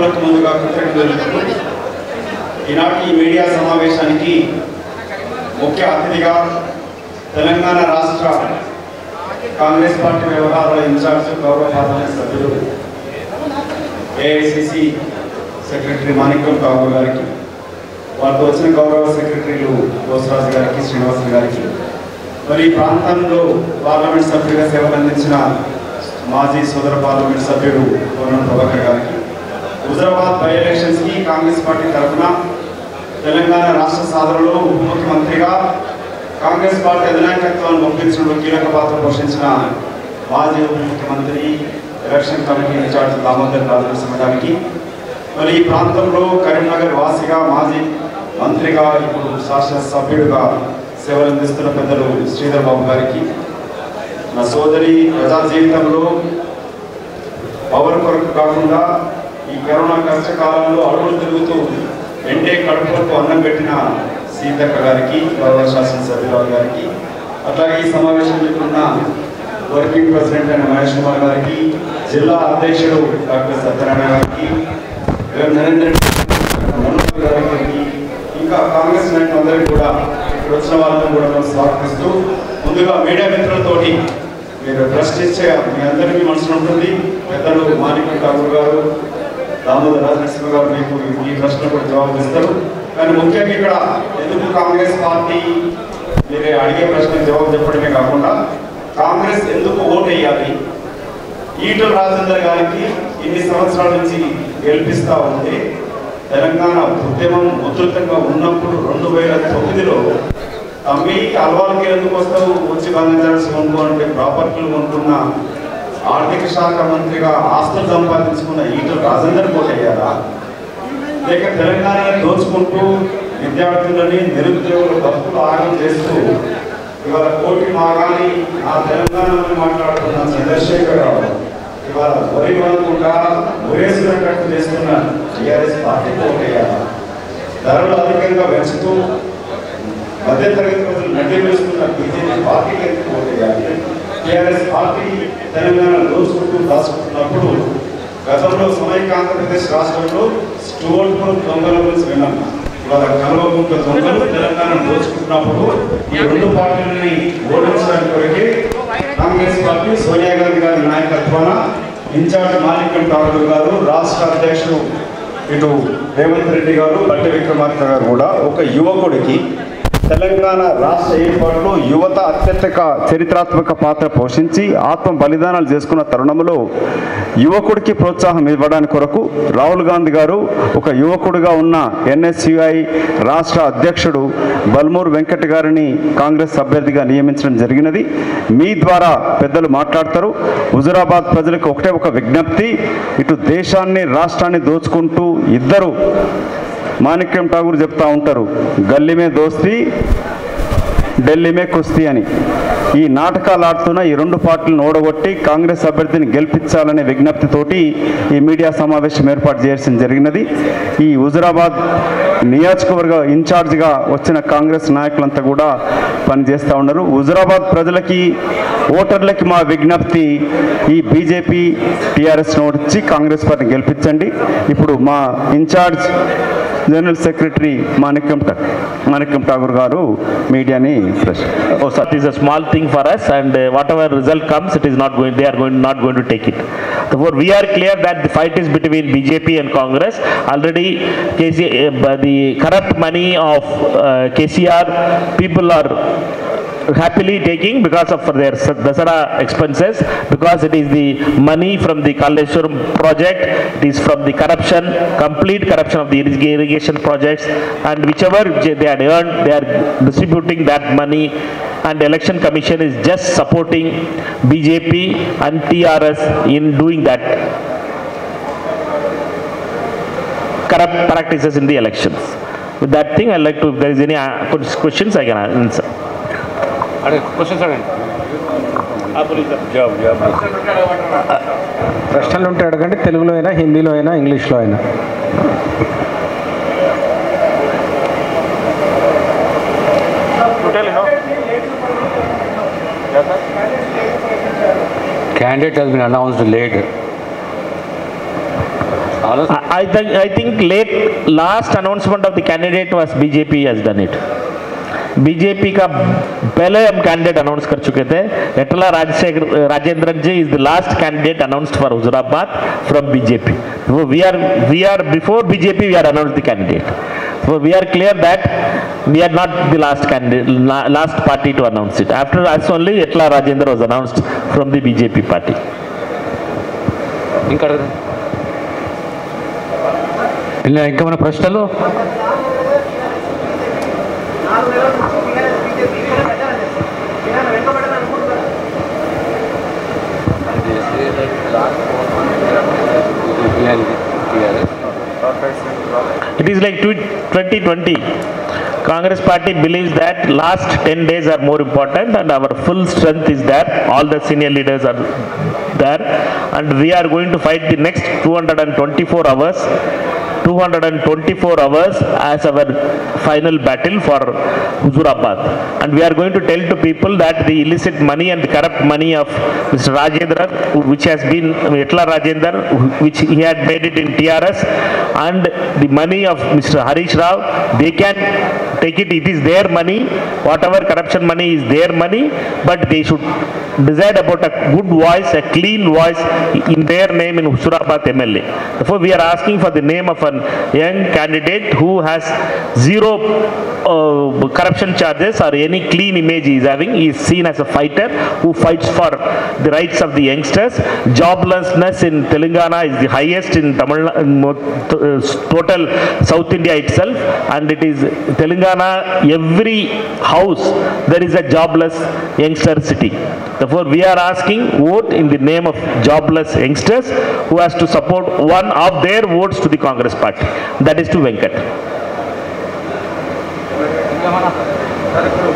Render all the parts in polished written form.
మిత్రులకు ముందుగా కృతజ్ఞతలు. ఈనాటి మీడియా సమావేశానికి ముఖ్య అతిథిగా తెలంగాణ రాష్ట్ర కాంగ్రెస్ పార్టీ వ్యవహారాల ఇన్ఛార్జ్ గౌరవ పార్లమెంట్ సభ్యులు ఏఐసిసి సెక్రటరీ మాణిక్యం ఠాగూర్ గారికి, వారితో వచ్చిన గౌరవ సెక్రటరీలు బోసరాజు గారికి, శ్రీనివాస్ గారికి, మరి ఈ ప్రాంతంలో పార్లమెంట్ సభ్యులుగా సేవలు అందించిన మాజీ సోదర పార్లమెంట్ సభ్యుడు కోనం ప్రభాకర్ గారికి, హుజరాబాద్ బై ఎలక్షన్స్కి కాంగ్రెస్ పార్టీ తరఫున తెలంగాణ రాష్ట్ర సాధనలో ఉప ముఖ్యమంత్రిగా కాంగ్రెస్ పార్టీ అధినాయకత్వాన్ని పంపించడంలో కీలక పాత్ర పోషించిన మాజీ ఉప ముఖ్యమంత్రి election committee incharge Damodar Rajanarasimha గారికి, మరి ఈ ప్రాంతంలో కరీంనగర్ వాసిగా మాజీ మంత్రిగా ఇప్పుడు శాసనసభ్యుడిగా సేవలు అందిస్తున్న పెద్దలు శ్రీధర్ బాబు గారికి, నా సోదరి ప్రజా జీవితంలో పవర్ కొరకు కాకుండా ఈ కరోనా కష్టకాలంలో అడుగులు తిరుగుతూ ఎండే కడుపులకు అన్నం పెట్టిన సీతక్క గారికి, గౌరవ శాసనసభ్యురావు గారికి, అట్లాగే ఈ సమావేశంలో ఉన్న వర్కింగ్ ప్రెసిడెంట్ అయిన మహేష్ కుమార్ గారికి, జిల్లా అధ్యక్షుడు డాక్టర్ సత్యనారాయణ గారికి, నరేంద్ర గారికి, ఇంకా కాంగ్రెస్ నాయకులందరికీ కూడా ఇక్కడ వచ్చిన వాళ్ళని కూడా మనం స్వాగతిస్తూ, ముందుగా మీడియా మిత్రులతోటి మీరు ప్రశ్నించే మీ అందరికీ మనసులో ఉంటుంది. పెద్దలు మాణిక్యం ఠాగూర్ గారు, దామోదర్ రాజనరసింహ గారు మీకు ఈ ప్రశ్నలు కూడా జవాబు ఇస్తారు. కానీ ముఖ్యంగా ఇక్కడ ఎందుకు కాంగ్రెస్ పార్టీ, మీరు అడిగే ప్రశ్నకు జవాబు చెప్పడమే కాకుండా కాంగ్రెస్ ఎందుకు ఓటు వేయాలి, ఈటల రాజేందర్ గారికి ఇన్ని సంవత్సరాల నుంచి గెలిపిస్తూ ఉంటే తెలంగాణ ఉద్యమం ఉధృతంగా ఉన్నప్పుడు 2009లో తమ్మి అలవాళ్ళకి ఎందుకు వస్తావు, వచ్చి బంగారు కొనుక్కోవాలంటే ప్రాపర్టీలు కొనుక్కున్న ఆర్థిక శాఖ మంత్రిగా ఆస్తులు సంపాదించుకున్న ఈటల రాజేందర్ కోటయ్యారా, లేక తెలంగాణని దోచుకుంటూ విద్యార్థులని నిరుద్యోగుల బతుకులు ఆగం చేస్తూ ఇవాళ కోటి మాగాని ఆ తెలంగాణని మాట్లాడుతున్న చంద్రశేఖరరావు ఇవాళ వరి కొనకుండా ఒరేసినట్టు చేస్తున్న టీఆర్ఎస్ పార్టీ కోటయ్యారా, ధరలు అధికంగా పెంచుతూ మధ్యతరగతి ప్రజలు నడ్డివేస్తున్న బీజేపీ పార్టీకి ఎందుకు కోటయ్యాలి, టీఆర్ఎస్ పార్టీ తెలంగాణ దోచుకుంటూ దాచుకుంటున్నప్పుడు గతంలో సమైక్య ఆంధ్రప్రదేశ్ రాష్ట్రంలో స్టూవర్ట్పురం దొంగల గురించి విన్నాం. ఇవాళ కల్వకుంట దొంగలు తెలంగాణ దోచుకుంటున్నప్పుడు ఈ రెండు పార్టీలని ఓడించడానికి కొరకే కాంగ్రెస్ పార్టీ సోనియా గాంధీ గారి నాయకత్వాన ఇన్ఛార్జ్ మాణిక్యం ఠాగూర్ గారు, రాష్ట్ర అధ్యక్షుడు ఇటు రేవంత్ రెడ్డి గారు, బట్టి విక్రమార్క గారు కూడా ఒక యువకుడికి తెలంగాణ రాష్ట్ర ఏర్పాటులో యువత అత్యధిక చరిత్రాత్మక పాత్ర పోషించి ఆత్మ బలిదానాలు చేసుకున్న తరుణంలో యువకుడికి ప్రోత్సాహం ఇవ్వడానికి కొరకు రాహుల్ గాంధీ గారు ఒక యువకుడిగా ఉన్న ఎన్ఎస్యుఐ రాష్ట్ర అధ్యక్షుడు బల్మూర్ వెంకట్ గారిని కాంగ్రెస్ అభ్యర్థిగా నియమించడం జరిగినది. మీ ద్వారా పెద్దలు మాట్లాడతారు. హుజురాబాద్ ప్రజలకు ఒకటే ఒక విజ్ఞప్తి, ఇటు దేశాన్ని రాష్ట్రాన్ని దోచుకుంటూ ఇద్దరు మాణిక్యం ఠాగూర్ చెప్తా ఉంటారు, గల్లీ మే దోస్తీ ఢిల్లీ మే కుస్తీ అని. ఈ నాటకాలు ఆడుతున్న ఈ రెండు పార్టీలను ఓడగొట్టి కాంగ్రెస్ అభ్యర్థిని గెలిపించాలనే విజ్ఞప్తితోటి ఈ మీడియా సమావేశం ఏర్పాటు చేయాల్సి జరిగినది. ఈ హుజురాబాద్ నియోజకవర్గ ఇన్ఛార్జిగా వచ్చిన కాంగ్రెస్ నాయకులంతా కూడా పనిచేస్తూ ఉన్నారు. హుజురాబాద్ ప్రజలకి, ఓటర్లకి మా విజ్ఞప్తి, ఈ బీజేపీ టీఆర్ఎస్ ఓడించి కాంగ్రెస్ పార్టీని గెలిపించండి. ఇప్పుడు మా ఇన్ఛార్జ్ జనరల్ సెక్రటరీ మాణిక్యం ఠాగూర్ గారు మీడియాని ప్రశ్న. Oh, sir, it is a small thing for us, and whatever result comes, it is not going. They are not going to take it. Therefore, we are clear that the fight is between BJP and Congress. Already, the corrupt money of KCR, people are happily taking because of for their Dasara expenses, because it is the money from the Kalleshwaram project, it is from the corruption, complete corruption of the irrigation projects, and whichever they had earned, they are distributing that money, and the election commission is just supporting BJP and TRS in doing that corrupt practices in the elections. With that thing, I like to, if there is any questions, I can answer. ప్రశ్నలు ఉంటే అడగండి, తెలుగులో అయినా, హిందీలో అయినా, ఇంగ్లీష్లో అయినా. Candidate has been announced late. I think last announcement of the candidate was BJP has done it. BJP का पहले हम कैंडिडेट अनाउंस कर चुके थे. Etela Rajendran ji is the last candidate announced for Huzurabad from BJP. We are before BJP we are announced the candidate. So we are clear that we are not the last candidate, last party to announce it. After us only Etla Rajendra was announced from the BJP party. ఇంకా మన ప్రశ్నలు It is like 2020. Congress party believes that last 10 days are more important and our full strength is there. All the senior leaders are there and we are going to fight the next 224 hours. 224 hours as our final battle for Huzurabad, and we are going to tell to people that the illicit money and the corrupt money of Mr. Rajendra, which has been Etla Rajendra, which he had made it in TRS, and the money of Mr. Harish Rao, they can take it. It is their money. Whatever corruption money is their money, but they should decide about a good voice, a clean voice in their name in Huzurabad MLA. Therefore, we are asking for the name of a young candidate who has zero corruption charges or any clean image he is having. He is seen as a fighter who fights for the rights of the youngsters. Joblessness in Telangana is the highest in total South India itself, and it is Telangana, every house there is a jobless youngster city. Therefore, we are asking vote in the name of jobless youngsters who has to support one of their votes to the Congress party. That is to Venkat.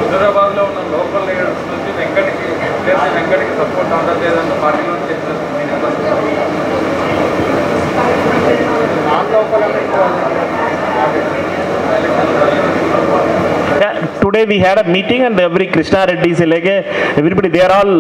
హుజూరాబాద్లో ఉన్న local leaders నుంచి వెంకట్కి support ఉండదు లేదంటే పార్టీలో Today we had a meeting and every Krishna Reddy se leke everybody, they are all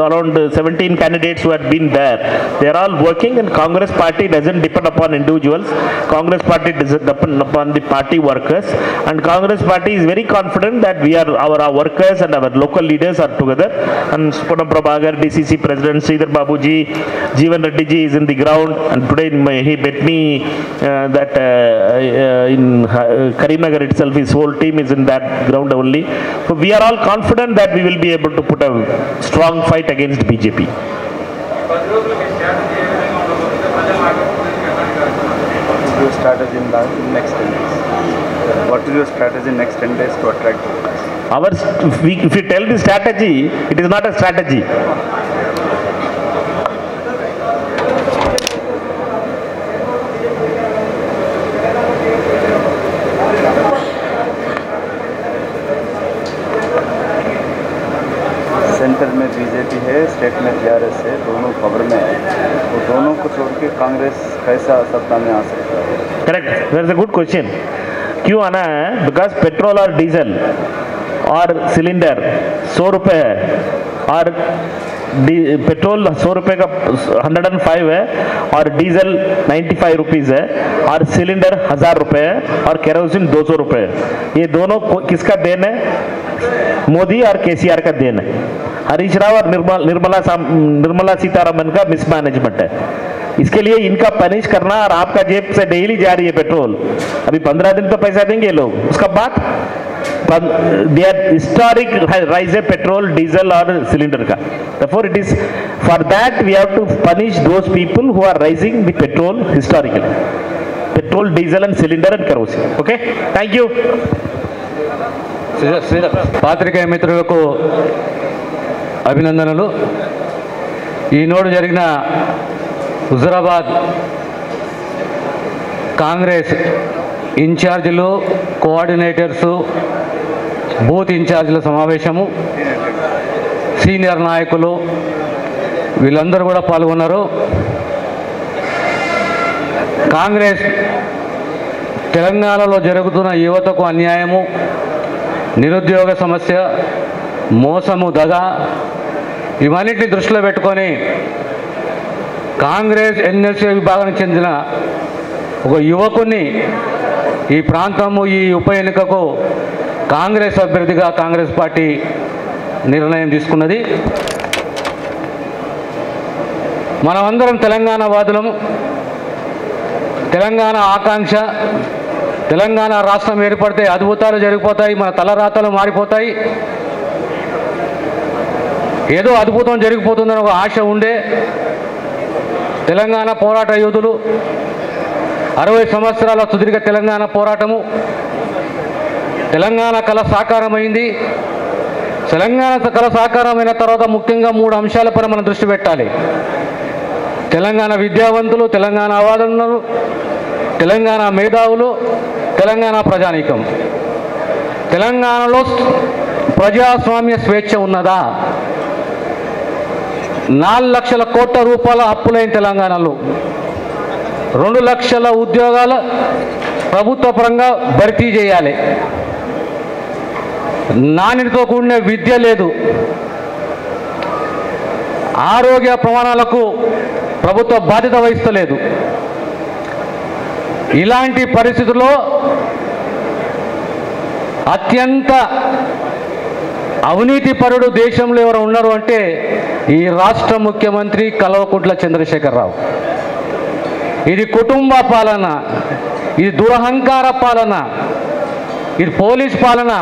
around 17 candidates who had been there. They are all working, and Congress party doesn't depend upon individuals. Congress party depend upon the party workers, and Congress party is very confident that we are our workers and our local leaders are together. And Supanam Prabhakar, DCC President Sridhar Babuji, Jeevan Reddy ji is in the ground, and today he met me that in Karimnagar itself his whole team is in that ground only. So we are all confident that we will be able to put a strong fight against BJP. What is your strategy in the next 10 days? What is your strategy in next 10 days to attract voters? If we tell the strategy, it is not a strategy. Centre में BJP है, state में TRS है, दोनों खबर में है. तो दोनों को छोड़ के कांग्रेस कैसा सत्ता में आ सकता है? Correct, that is a good question. क्यों आना है? बिकॉज पेट्रोल और डीजल और सिलेंडर 100 रुपये है, और पेट्रोल 100 रुपये का 105 है, और डीजल 95 रुपीज़ है, और सिलेंडर 1000 रुपये है, और केरोसिन 200 रुपये है. ये दोनों किसका देन है? मोदी और केसीआर का देन है. हरीश राव और निर्मला सीतारमन का मिसमैनेजमेंट है. इसके लिए इनका पनिश करना, और आपका जेब से डेली जा रही है पेट्रोल. अभी 15 दिन तो पैसा देंगे लोग, उसका बाद they are historic rise है पेट्रोल, डीजल और सिलेंडर का. Therefore it is for that we have to punish those people who are rising the petrol historically. Petrol, diesel and cylinder and kerosene. Okay? Thank you. పాత్రికేయ మిత్రులకు అభినందనలు. ఈనాడు జరిగిన హుజూరాబాద్ కాంగ్రెస్ ఇన్ఛార్జీలు, coordinators, booth ఇన్ఛార్జీల సమావేశము, senior నాయకులు వీళ్ళందరూ కూడా పాల్గొన్నారు. కాంగ్రెస్ తెలంగాణలో జరుగుతున్న యువతకు అన్యాయము, నిరుద్యోగ సమస్య, మోసము, దగ ఇవన్నిటిని దృష్టిలో పెట్టుకొని కాంగ్రెస్ ఎన్ఎస్ఏ విభాగానికి చెందిన ఒక యువకుని ఈ ప్రాంతము ఈ ఉప ఎన్నికకు కాంగ్రెస్ అభ్యర్థిగా కాంగ్రెస్ పార్టీ నిర్ణయం తీసుకున్నది. మనమందరం తెలంగాణ వాదులము. తెలంగాణ ఆకాంక్ష, తెలంగాణ రాష్ట్రం ఏర్పడితే అద్భుతాలు జరిగిపోతాయి, మన తలరాతలు మారిపోతాయి, ఏదో అద్భుతం జరిగిపోతుందని ఒక ఆశ ఉండే తెలంగాణ పోరాట యోధులు 60 సంవత్సరాల సుదీర్ఘ తెలంగాణ పోరాటము, తెలంగాణ కళ సాకారమైంది. తెలంగాణ కళ సాకారమైన తర్వాత ముఖ్యంగా 3 అంశాలపై మనం దృష్టి పెట్టాలి. తెలంగాణ విద్యావంతులు, తెలంగాణ అవాదనులు, తెలంగాణ మేధావులు, తెలంగాణ ప్రజానీకం. తెలంగాణలో ప్రజాస్వామ్య స్వేచ్ఛ ఉన్నదా? 4 లక్షల కోట్ల రూపాయల అప్పులైన తెలంగాణలో 2 లక్షల ఉద్యోగాల ప్రభుత్వ పరంగా భర్తీ చేయాలి. నాణ్యతతో కూడిన విద్య లేదు. ఆరోగ్య ప్రమాణాలకు ప్రభుత్వ బాధ్యత వహిస్తలేదు. ఇలాంటి పరిస్థితుల్లో అత్యంత అవినీతిపరుడు దేశంలో ఎవరు ఉన్నారు అంటే ఈ రాష్ట్ర ముఖ్యమంత్రి కల్వకుంట్ల చంద్రశేఖరరావు. ఇది కుటుంబ పాలన, ఇది దురహంకార పాలన, ఇది పోలీస్ పాలన,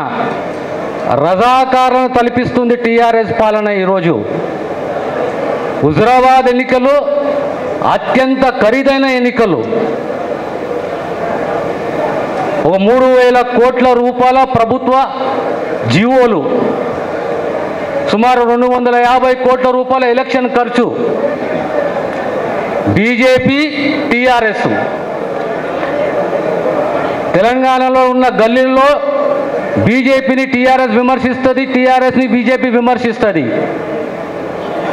రజాకారులను తలపిస్తుంది టీఆర్ఎస్ పాలన. ఈరోజు హుజురాబాద్ ఎన్నికలు అత్యంత ఖరీదైన ఎన్నికలు. ఒక 3,000 కోట్ల రూపాయల ప్రభుత్వ జీవోలు, సుమారు 250 కోట్ల రూపాయల ఎలక్షన్ ఖర్చు. బీజేపీ టీఆర్ఎస్ తెలంగాణలో ఉన్న గల్లీల్లో బీజేపీని టీఆర్ఎస్ విమర్శిస్తుంది, టీఆర్ఎస్ని బీజేపీ విమర్శిస్తుంది.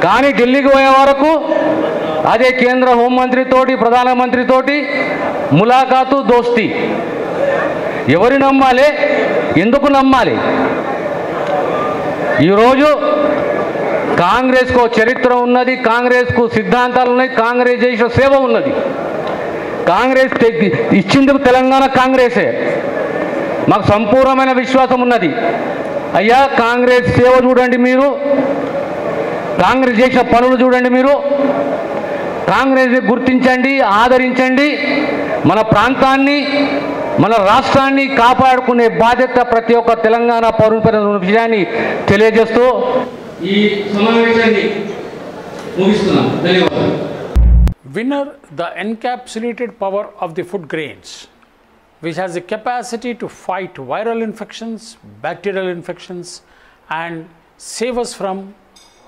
కానీ ఢిల్లీకి పోయే వరకు అదే కేంద్ర హోంమంత్రితోటి, ప్రధానమంత్రితోటి ములాఖాతు, దోస్తీ. ఎవరు నమ్మాలి? ఎందుకు నమ్మాలి? ఈరోజు కాంగ్రెస్కు చరిత్ర ఉన్నది, కాంగ్రెస్కు సిద్ధాంతాలు ఉన్నాయి, కాంగ్రెస్ చేసిన సేవ ఉన్నది. కాంగ్రెస్ ఇచ్చింది తెలంగాణ కాంగ్రెసే. మాకు సంపూర్ణమైన విశ్వాసం ఉన్నది. అయ్యా, కాంగ్రెస్ సేవ చూడండి మీరు, కాంగ్రెస్ చేసిన పనులు చూడండి మీరు, కాంగ్రెస్ని గుర్తించండి, ఆదరించండి. మన ప్రాంతాన్ని, మన రాష్ట్రాన్ని కాపాడుకునే బాధ్యత ప్రతి ఒక్క తెలంగాణ పౌరునిపై విషయాన్ని తెలియజేస్తూ ఈ సమావేశాన్ని ముగిస్తున్నాం. ధన్యవాదాలు. Winner, the encapsulated power of the food grains, which has the capacity to fight viral infections, bacterial infections, and save us from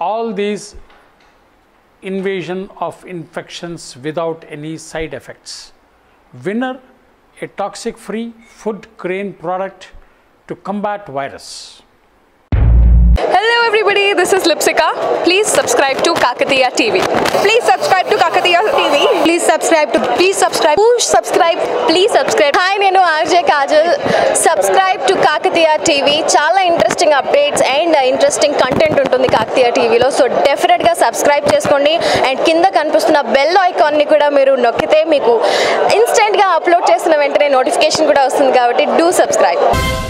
all these invasion of infections without any side effects. Winner, a toxic-free food grain product to combat virus. Hello everybody, this is Lipsika. Please subscribe to Kakatiya TV. Please subscribe to Kakatiya TV. Please subscribe. Push subscribe. Please subscribe. Hi, nenu RJ Kajal. Subscribe to Kakatiya TV. Chala interesting updates and interesting content untundi Kakatiya TV lo. So definitely ga subscribe cheskondi and kinda kanipustunna bell icon ni kuda meeru nokkite meeku instant ga upload chesina ventane notification kuda vastundi kabatti do subscribe.